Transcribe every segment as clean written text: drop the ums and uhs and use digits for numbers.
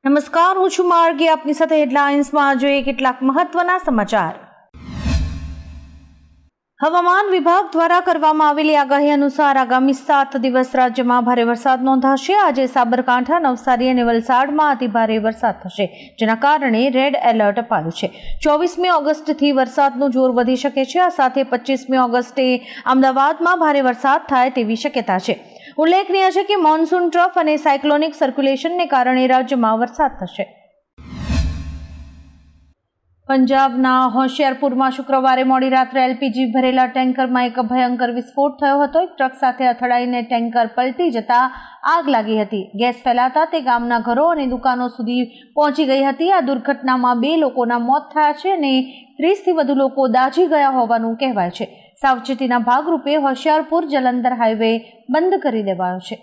નમસ્કાર, હું છું માર્ગી. આપની સાથે હેડલાઇન્સમાં જોઈએ કેટલાક મહત્વના સમાચાર. હવામાન વિભાગ દ્વારા કરવામાં આવેલી આગાહી અનુસાર આગામી 7 દિવસ રાજ્યમાં ભારે વરસાદ નોંધાશે. આજે સાબરકાંઠા, નવસારી અને વલસાડમાં અતિભારે વરસાદ થશે, જેના કારણે રેડ એલર્ટ અપાયું છે. 24મી ઓગસ્ટથી વરસાદનું જોર વધી શકે છે. આ સાથે 25મી ઓગસ્ટે અમદાવાદમાં ભારે વરસાદ થાય તેવી શક્યતા છે. ઉલ્લેખનીય છે કે મોન્સૂન ટ્રફ અને સાયક્લોનિક સર્ક્યુલેશનને કારણે રાજ્યમાં વરસાદ થશે. પંજાબના હોશિયારપુરમાં શુક્રવારે મોડી રાત્રે એલપીજી ભરેલા ટેન્કરમાં એક ભયંકર વિસ્ફોટ થયો હતો. એક ટ્રક સાથે અથડાઈને ટેન્કર પલટી જતા આગ લાગી હતી. ગેસ ફેલાતા તે ગામના ઘરો અને દુકાનો સુધી પહોંચી ગઈ હતી. આ દુર્ઘટનામાં 2 લોકોના મોત થયા છે અને 30થી વધુ લોકો દાઝી ગયા હોવાનું કહેવાય છે. સાવચેતીના ભાગરૂપે હોશિયારપુર જલંધર હાઈવે બંધ કરી દેવાયો છે.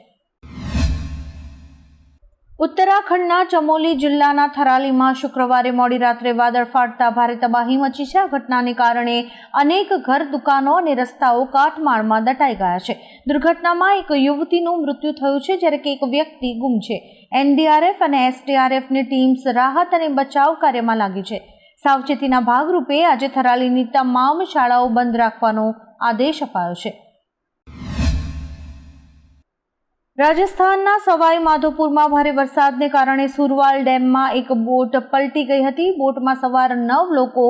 ઉત્તરાખંડના ચમોલી જિલ્લાના થરાલીમાં શુક્રવારે મોડી રાત્રે વાદળ ફાટતા ભારે તબાહી મચી છે. આ ઘટનાને કારણે અનેક ઘર, દુકાનો અને રસ્તાઓ કાટમાળમાં દટાઈ ગયા છે. દુર્ઘટનામાં એક યુવતીનું મૃત્યુ થયું છે, જ્યારે કે એક વ્યક્તિ ગુમ છે. એનડીઆરએફ અને એસડીઆરએફની ટીમ્સ રાહત અને બચાવ કાર્યમાં લાગી છે. સાવચેતીના ભાગરૂપે આજે થરાલીની તમામ શાળાઓ બંધ રાખવાનો આદેશ અપાયો છે. રાજસ્થાનના સવાઈ માધોપુરમાં ભારે વરસાદને કારણે સુરવાલ ડેમમાં એક બોટ પલટી ગઈ હતી. બોટમાં સવાર 9 લોકો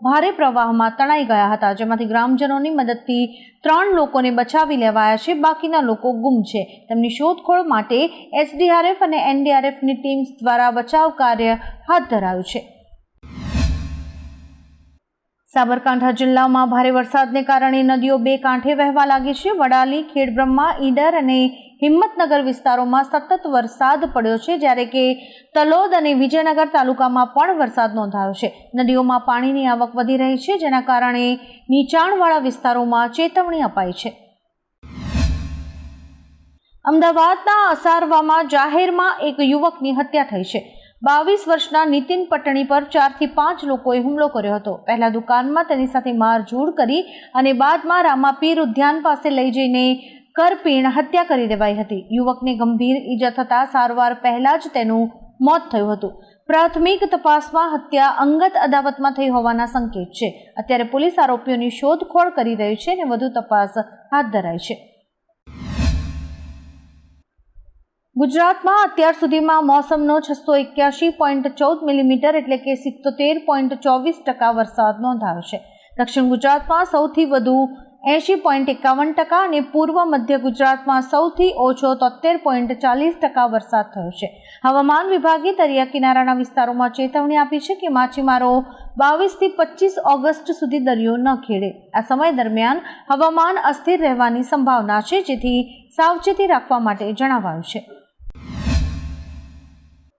ભારે પ્રવાહમાં તણાઈ ગયા હતા, જેમાંથી ગ્રામજનોની મદદથી 3 લોકોને બચાવી લેવાયા છે. બાકીના લોકો ગુમ છે. તેમની શોધખોળ માટે એસડીઆરએફ અને એનડીઆરએફની ટીમ્સ દ્વારા બચાવ કાર્ય હાથ ધરાયું છે. સાબરકાંઠા જિલ્લામાં ભારે વરસાદને કારણે નદીઓ 2 કાંઠે વહેવા લાગી છે. વડાલી, ખેડબ્રહ્મા, ઈડર અને હિંમતનગર વિસ્તારોમાં સતત વરસાદ પડ્યો છે, જ્યારે કે તલોદ અને વિજયનગર તાલુકામાં પણ વરસાદ નોંધાયો છે. નદીઓમાં પાણીની આવક વધી રહી છે, જેના કારણે નીચાણવાળા વિસ્તારોમાં ચેતવણી અપાઈ છે. અમદાવાદના અસારવામાં જાહેરમાં એક યુવકની હત્યા થઈ છે. 22 વર્ષના નીતિન પટણી પર 4 થી 5 લોકોએ હુમલો કર્યો હતો. પહેલા દુકાનમાં તેની સાથે મારઝૂડ કરી અને બાદમાં રામાપીર ઉદ્યાન પાસે લઈ જઈને કરપીણ હત્યા કરી દેવાઈ હતી. યુવકને ગંભીર ઈજા થતા સારવાર પહેલા જ તેનું મોત થયું હતું. પ્રાથમિક તપાસમાં હત્યા અંગત અદાવતમાં થઈ હોવાના સંકેત છે. અત્યારે પોલીસ આરોપીઓની શોધખોળ કરી રહી છે અને વધુ તપાસ હાથ ધરાઈ છે. ગુજરાતમાં અત્યાર સુધીમાં મોસમનો 681.14 મિલીમીટર એટલે કે 77.24% વરસાદ નોંધાયો છે. દક્ષિણ ગુજરાતમાં સૌથી વધુ 80.51% અને પૂર્વ મધ્ય ગુજરાતમાં સૌથી ઓછો 73.40% વરસાદ થયો છે. હવામાન વિભાગે દરિયા કિનારાના વિસ્તારોમાં ચેતવણી આપી છે કે માછીમારો 22 થી 25 ઓગસ્ટ સુધી દરિયો ન ખેડે. આ સમય દરમિયાન હવામાન અસ્થિર રહેવાની સંભાવના છે, જેથી સાવચેતી રાખવા માટે જણાવાયું છે.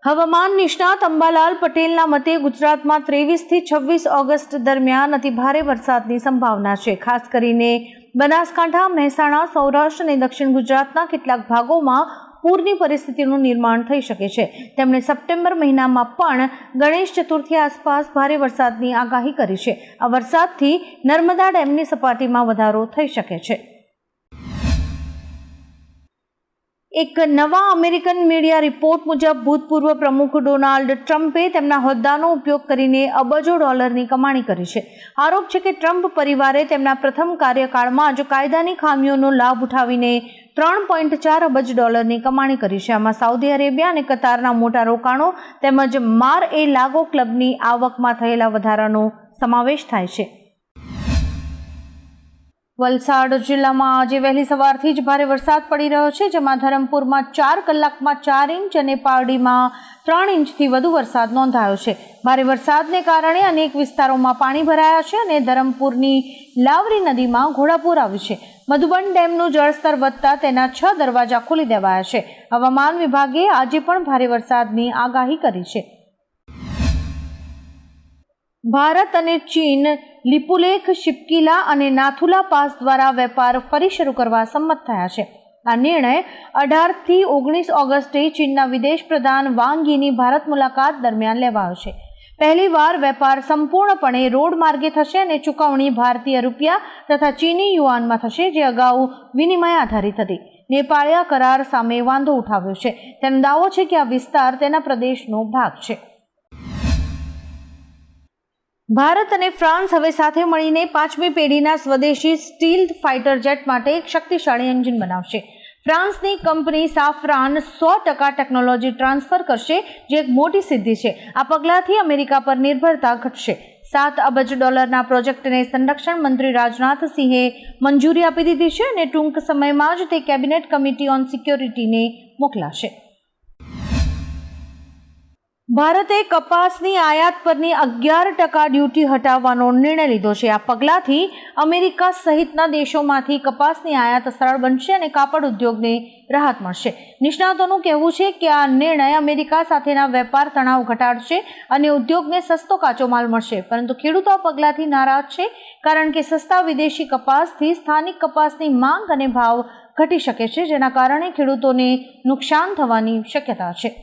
હવામાન નિષ્ણાત અંબાલાલ પટેલના મતે ગુજરાતમાં 23 થી 26 ઓગસ્ટ દરમિયાન અતિભારે વરસાદની સંભાવના છે. ખાસ કરીને બનાસકાંઠા, મહેસાણા, સૌરાષ્ટ્ર અને દક્ષિણ ગુજરાતના કેટલાક ભાગોમાં પૂરની પરિસ્થિતિનું નિર્માણ થઈ શકે છે. તેમણે સપ્ટેમ્બર મહિનામાં પણ ગણેશ ચતુર્થી આસપાસ ભારે વરસાદની આગાહી કરી છે. આ વરસાદથી નર્મદા ડેમની સપાટીમાં વધારો થઈ શકે છે. એક નવા અમેરિકન મીડિયા રિપોર્ટ મુજબ ભૂતપૂર્વ પ્રમુખ ડોનાલ્ડ ટ્રમ્પે તેમના હોદ્દાનો ઉપયોગ કરીને અબજો ડોલરની કમાણી કરી છે. આરોપ છે કે ટ્રમ્પ પરિવારે તેમના પ્રથમ કાર્યકાળમાં જ કાયદાની ખામીઓનો લાભ ઉઠાવીને 3.4 અબજ ડોલરની કમાણી કરી છે. આમાં સાઉદી અરેબિયા અને કતારના મોટા રોકાણો તેમજ માર-એ-લાગો ક્લબની આવકમાં થયેલા વધારાનો સમાવેશ થાય છે. વલસાડ જિલ્લામાં આજે વહેલી સવારથી જ ભારે વરસાદ પડી રહ્યો છે, જેમાં ધરમપુરમાં 4 કલાકમાં 4 ઇંચ અને પારડીમાં 3 ઇંચથી વધુ વરસાદ નોંધાયો છે. ભારે વરસાદને કારણે અનેક વિસ્તારોમાં પાણી ભરાયા છે અને ધરમપુરની લાવરી નદીમાં ઘોડાપૂર આવ્યું છે. મધુબન ડેમનું જળસ્તર વધતા તેના 6 દરવાજા ખોલી દેવાયા છે. હવામાન વિભાગે આજે પણ ભારે વરસાદની આગાહી કરી છે. ભારત અને ચીન લિપુલેખ, શિપકીલા અને નાથુલા પાસ દ્વારા વેપાર ફરી શરૂ કરવા સંમત થયા છે. આ નિર્ણય 18 થી 19 ઓગસ્ટે ચીનના વિદેશ પ્રધાન વાંગ yીની ભારત મુલાકાત દરમિયાન લેવાયો છે. પહેલીવાર વેપાર સંપૂર્ણપણે રોડ માર્ગે થશે અને ચૂકવણી ભારતીય રૂપિયા તથા ચીની યુઆનમાં થશે, જે અગાઉ વિનિમય આધારિત હતી. નેપાળીયા કરાર સામે વાંધો ઉઠાવ્યો છે. તેનો દાવો છે કે આ વિસ્તાર તેના પ્રદેશનો ભાગ છે. ભારત અને ફ્રાન્સ હવે સાથે મળીને 5મી પેઢીના સ્વદેશી સ્ટીલ્થ ફાઇટર જેટ માટે એક શક્તિશાળી એન્જિન બનાવશે. ફ્રાન્સની કંપની સાફરાન 100% ટેકનોલોજી ટ્રાન્સફર કરશે, જે એક મોટી સિદ્ધિ છે. આ પગલાંથી અમેરિકા પર નિર્ભરતા ઘટશે. $7 અબજ પ્રોજેક્ટને સંરક્ષણ મંત્રી રાજનાથ સિંહે મંજૂરી આપી દીધી છે અને ટૂંક સમયમાં જ તે કેબિનેટ કમિટી ઓન સિક્યોરિટીને મોકલાશે. ભારતે કપાસની આયાત પરની 11% ડ્યુટી હટાવવાનો નિર્ણય લીધો છે. આ પગલાંથી અમેરિકા સહિતના દેશોમાંથી કપાસની આયાત સરળ બનશે અને કાપડ ઉદ્યોગને રાહત મળશે. નિષ્ણાતોનું કહેવું છે કે આ નિર્ણય અમેરિકા સાથેના વેપાર તણાવ ઘટાડશે અને ઉદ્યોગને સસ્તો કાચો માલ મળશે. પરંતુ ખેડૂતો આ પગલાંથી નારાજ છે, કારણ કે સસ્તા વિદેશી કપાસથી સ્થાનિક કપાસની માંગ અને ભાવ ઘટી શકે છે, જેના કારણે ખેડૂતોને નુકસાન થવાની શક્યતા છે.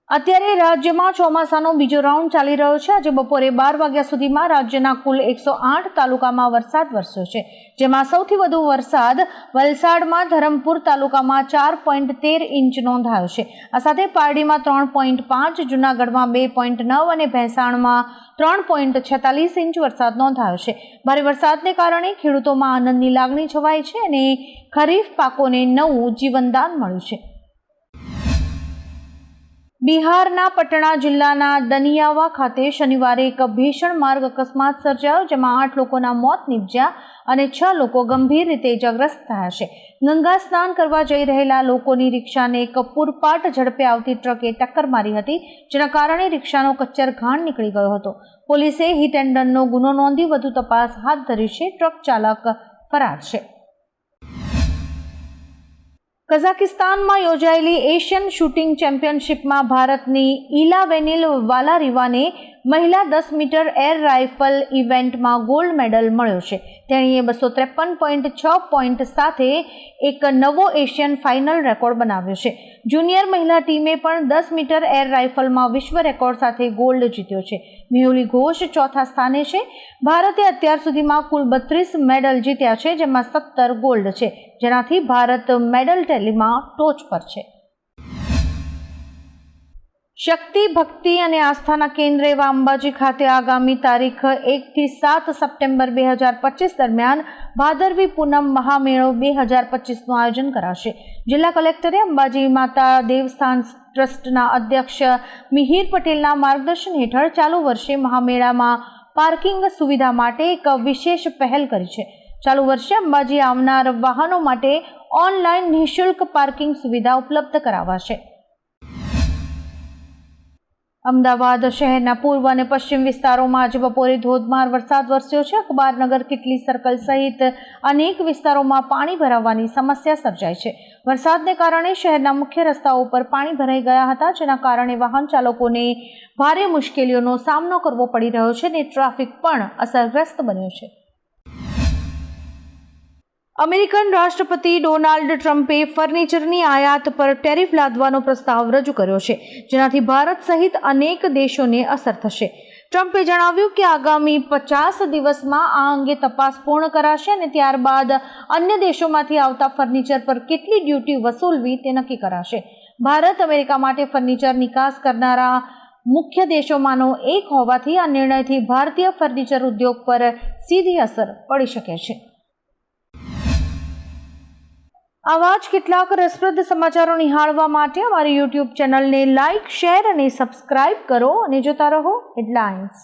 અત્યારે રાજ્યમાં ચોમાસાનો બીજો રાઉન્ડ ચાલી રહ્યો છે. આજે બપોરે 12 વાગ્યા સુધીમાં રાજ્યના કુલ 108 તાલુકામાં વરસાદ વરસ્યો છે, જેમાં સૌથી વધુ વરસાદ વલસાડમાં ધરમપુર તાલુકામાં 4.13 ઇંચ નોંધાયો છે. આ સાથે પારડીમાં 3.5, જૂનાગઢમાં 2.9 અને ભેંસાણમાં 3.46 ઇંચ વરસાદ નોંધાયો છે. ભારે વરસાદને કારણે ખેડૂતોમાં આનંદની લાગણી છવાઈ છે અને ખરીફ પાકોને નવું જીવનદાન મળ્યું છે. બિહારના પટણા જિલ્લાના દનિયાવા ખાતે શનિવારે એક ભીષણ માર્ગ અકસ્માત સર્જાયો, જેમાં 8 લોકોના મોત નીપજ્યા અને 6 લોકો ગંભીર રીતે ઇજાગ્રસ્ત થયા છે. ગંગા સ્નાન કરવા જઈ રહેલા લોકોની રિક્ષાને એક પૂરપાટ ઝડપે આવતી ટ્રકે ટક્કર મારી હતી, જેના કારણે રિક્ષાનો કચ્ચર ઘાણ નીકળી ગયો હતો. પોલીસે હિટ એન્ડ રનનો ગુનો નોંધી વધુ તપાસ હાથ ધરી છે. ટ્રક ચાલક ફરાર છે. કઝાકિસ્તાનમાં યોજાયેલી એશિયન શૂટિંગ ચેમ્પિયનશિપમાં ભારતની ઇલાવેનિલ વાલારીવાને મહિલા 10 મીટર એર રાઇફલ ઇવેન્ટમાં ગોલ્ડ મેડલ મળ્યો છે. તેણીએ 253.6 પોઈન્ટ સાથે એક નવો એશિયન ફાઇનલ રેકોર્ડ બનાવ્યો છે. જુનિયર મહિલા ટીમે પણ 10 મીટર એર રાઇફલમાં વિશ્વ રેકોર્ડ સાથે ગોલ્ડ જીત્યો છે. મેહુલી ઘોષ ચોથા સ્થાને છે. ભારતે અત્યાર સુધીમાં કુલ 32 મેડલ જીત્યા છે, જેમાં 17 ગોલ્ડ છે, જેનાથી ભારત મેડલ ટેલીમાં ટોચ પર છે. શક્તિ, ભક્તિ અને આસ્થાના કેન્દ્ર એવા અંબાજી ખાતે આગામી તારીખ 1 થી 7 સપ્ટેમ્બર 2025 દરમિયાન ભાદરવી પૂનમ મહામેળો 2025નું આયોજન કરાશે. જિલ્લા કલેક્ટરે અંબાજી માતા દેવસ્થાન ટ્રસ્ટના અધ્યક્ષ મિહિર પટેલના માર્ગદર્શન હેઠળ ચાલુ વર્ષે મહામેળામાં પાર્કિંગ સુવિધા માટે એક વિશેષ પહેલ કરી છે. ચાલુ વર્ષે અંબાજી આવનાર વાહનો માટે ઓનલાઈન નિઃશુલ્ક પાર્કિંગ સુવિધા ઉપલબ્ધ કરાવાશે. અમદાવાદ શહેરના પૂર્વ અને પશ્ચિમ વિસ્તારોમાં આજે બપોરે ધોધમાર વરસાદ વરસ્યો છે. અખબારનગર, કિટલી સર્કલ સહિત અનેક વિસ્તારોમાં પાણી ભરાવાની સમસ્યા સર્જાઈ છે. વરસાદને કારણે શહેરના મુખ્ય રસ્તાઓ પર પાણી ભરાઈ ગયા હતા, જેના કારણે વાહન ચાલકોને ભારે મુશ્કેલીઓનો સામનો કરવો પડી રહ્યો છે અને ટ્રાફિક પણ અસરગ્રસ્ત બન્યો છે. અમેરિકન રાષ્ટ્રપતિ ડોનાલ્ડ ટ્રમ્પે ફર્નિચરની આયાત પર ટેરિફ લાદવાનો પ્રસ્તાવ રજૂ કર્યો છે, જેનાથી ભારત સહિત અનેક દેશોને અસર થશે. ટ્રમ્પે જણાવ્યું કે આગામી 50 દિવસમાં આ અંગે તપાસ પૂર્ણ કરાશે અને ત્યારબાદ અન્ય દેશોમાંથી આવતા ફર્નિચર પર કેટલી ડ્યુટી વસૂલવી તે નક્કી કરાશે. ભારત અમેરિકા માટે ફર્નિચર નિકાસ કરનારા મુખ્ય દેશોમાંનો એક હોવાથી આ નિર્ણયથી ભારતીય ફર્નિચર ઉદ્યોગ પર સીધી અસર પડી શકે છે. આવા જ કેટલાક રસપ્રદ સમાચારો નિહાળવા માટે અમારી YouTube ચેનલને લાઇક, શેર અને સબસ્ક્રાઇબ કરો અને જોતા રહો હેડલાઇન્સ.